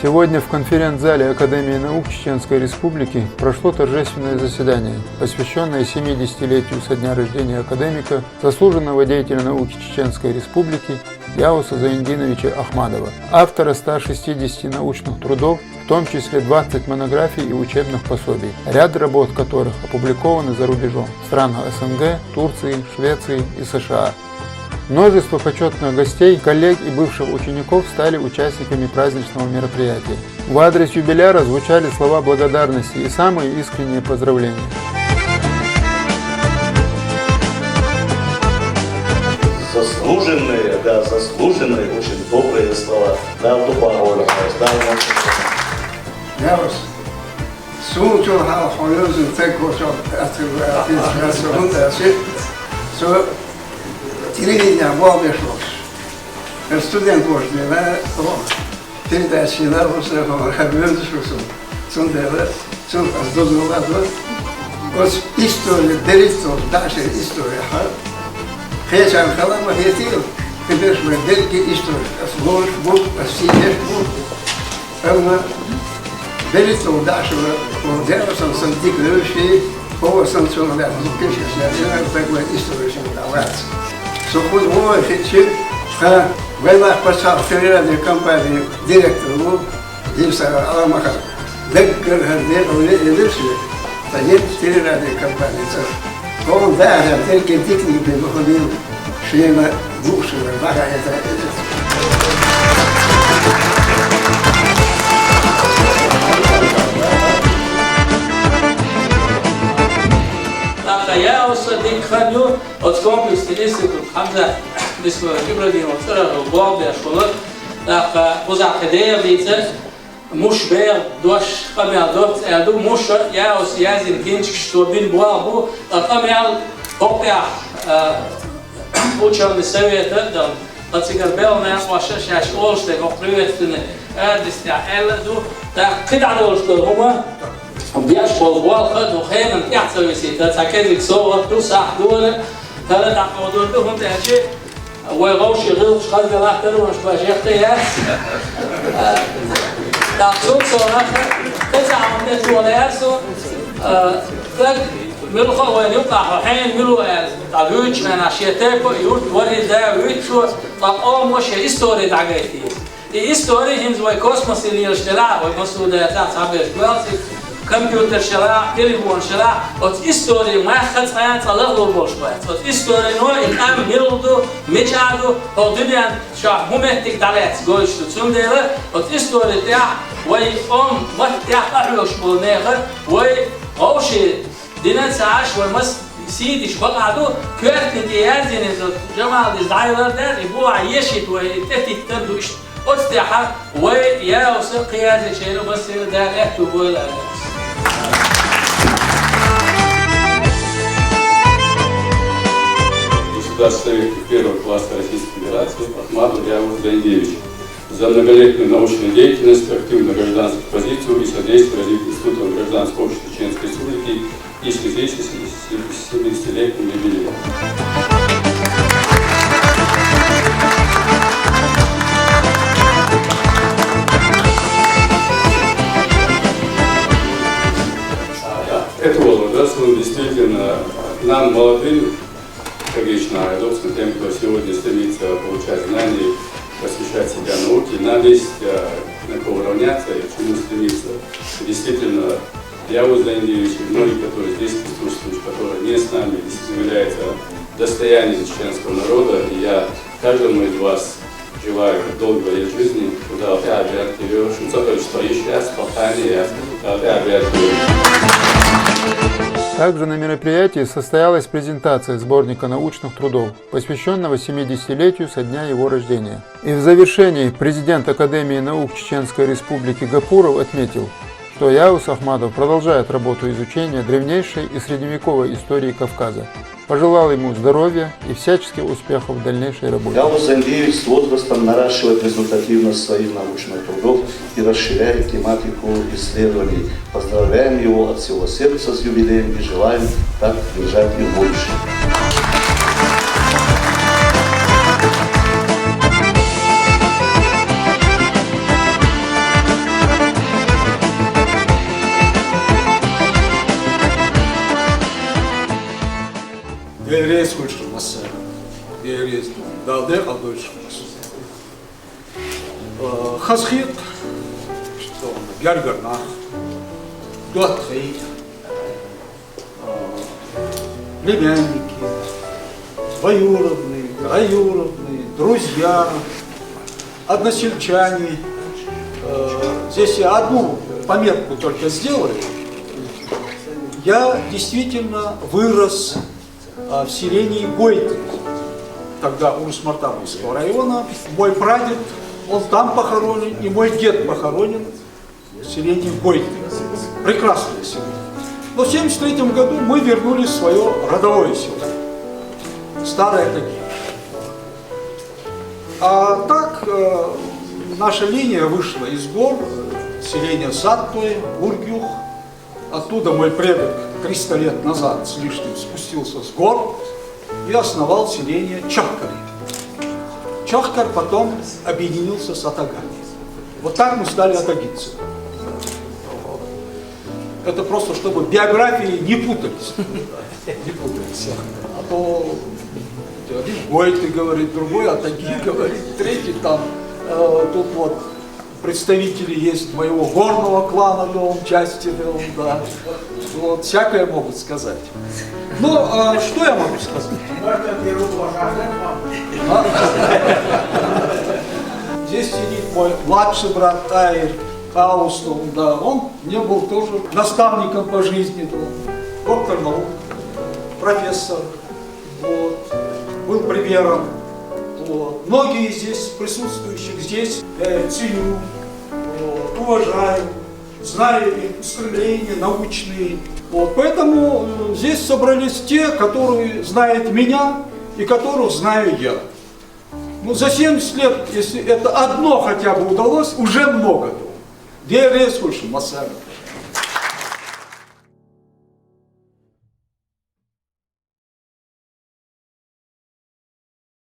Сегодня в конференц-зале Академии наук Чеченской Республики прошло торжественное заседание, посвященное 70-летию со дня рождения академика, заслуженного деятеля науки Чеченской Республики Яуса Зайндиновича Ахмадова, автора 160 научных трудов, в том числе 20 монографий и учебных пособий, ряд работ которых опубликованы за рубежом в странах СНГ, Турции, Швеции и США. Множество почетных гостей, коллег и бывших учеников стали участниками праздничного мероприятия. В адрес юбиляра звучали слова благодарности и самые искренние поздравления. Заслуженные, очень добрые слова. Да, духовно, да, Я вас слушал, телевидение обещалось. Студент вождь, да, передачи, да, после объявился, сондела, сондела, вот история, берется дальше история, хотя халама хотел, теперь мы дельки история, сложь, бук, сидишь, бук, она берется дальше, вот делается сантиклющий, по санкционному пишешь, такой история давать. Сухой мой фичи, война пошла в федеральной компании директору Димса Аламаха. Лекгар Леши, стоит федеральной компании. Он даже только техники выходил, члена бывшего, пока это. Я особенно храню от комплекса института Хамза Ибрагимов, Главная школа, Узакадея лица, Мушбер, Дош, Хамиадот, Эду, Муша, я Язин Гинчик, что бин Буабу, Хамиал, Опя, ученый совета, да, Лацигарбел, нас ваша шаш Олштег, приветственный, Эрдистя, Элладу, так, кидал что Рома. بياش بالوالخد وخيمن يحصل بسيطة تكذب صور توسع دونه ثلاث عقودون لهم تأشي ويغوش يغوش خلق الأحتر ومش باشيختي تأخذون صورة تسع عمدات ولياسو تك ملخا وين يقع حين ملو تعبيوش من عشيتاكو يورد ورد دا ويتشو طب مش هيستوري تعجيتي هيستوري هنز وي كوسموس اللي يشترع ويمسو دا تعبير كوالسي كمبيوتر شراع، تليفون شراع، وت إستوري ما خد صيان صلاه للبوش بعد، وت إستوري نوع الأم يلدو ميجادو، أو دنيا شاف ممتك تعليق قويش تسون ديره، وت إستوري تاع وي وقت تاع أحلوش بالنهر، وي أوشي دينا ساعش ومس سيدش بقعدو كيرت نتيازين جماعة الزعيرة ده يبوا عيشت وتأتي تبدو إيش أستحى ويا وسق قيادة شيء بس ده أكتب ولا Государственный первого класса Российской Федерации Ахмадов Яус Зайндинович за многолетнюю научную деятельность, активную гражданскую позицию и содействие развитию Института гражданского общества Чеченской Республики и в связи с 70-летним юбилеем. Это возраст, он действительно нам, молодым, трагично, родственным тем, кто сегодня стремится получать знания, посвящать себя науке, нам есть на кого равняться и к чему стремиться. Действительно, Яус Зайндинович и многие, которые здесь присутствуют, которые не с нами, действительно являются достоянием чеченского народа, и я каждому из вас желаю долгой лет жизни, куда опять берешь, что еще раз, полтание, опять берешь. Также на мероприятии состоялась презентация сборника научных трудов, посвященного 70-летию со дня его рождения. И в завершении президент Академии наук Чеченской Республики Гапуров отметил, что Яус Ахмадов продолжает работу изучения древнейшей и средневековой истории Кавказа. Пожелал ему здоровья и всяческих успехов в дальнейшей работе. Яус Зайндинович с возрастом наращивает результативность своих научных трудов и расширяет тематику исследований. Поздравляем его от всего сердца с юбилеем и желаем так держать и больше. değerli konuşulması, değerli dalda alışılması. Хасхит, что Гергернах, Дуатхей, племянники, двоюродные, троюродные, друзья, односельчане. Здесь я одну пометку только сделаю. Я действительно вырос в селении Гойты, тогда Урус-Мартановского района. Мой прадед, он там похоронен, и мой дед похоронен в селении Гойты. Прекрасное село. Но в 1973 году мы вернулись в свое родовое село, Старая Тагила. А так наша линия вышла из гор, селение Сатпы, Ургюх. Оттуда мой предок 300 лет назад с лишним спустился с гор и основал селение Чахкари. Чахкар потом объединился с Атагами. Вот так мы стали атагинцами. Это просто, чтобы биографии не путались. Не путались. А то один Гойты говорит, другой Атаги говорит, третий там. Тут вот представители есть моего горного клана, части, да. Вот, всякое могут сказать. Но что я могу сказать? Здесь сидит мой младший брат Айр Аустов, да, он мне был тоже наставником по жизни, доктор наук, профессор, вот, был примером. Вот. Многие здесь присутствующих здесь я ценю, вот, уважаю, знаю их устремления научные. Вот. Поэтому здесь собрались те, которые знают меня и которых знаю я. Ну, за 70 лет, если это одно хотя бы удалось, уже много. Где я резко, Масаров?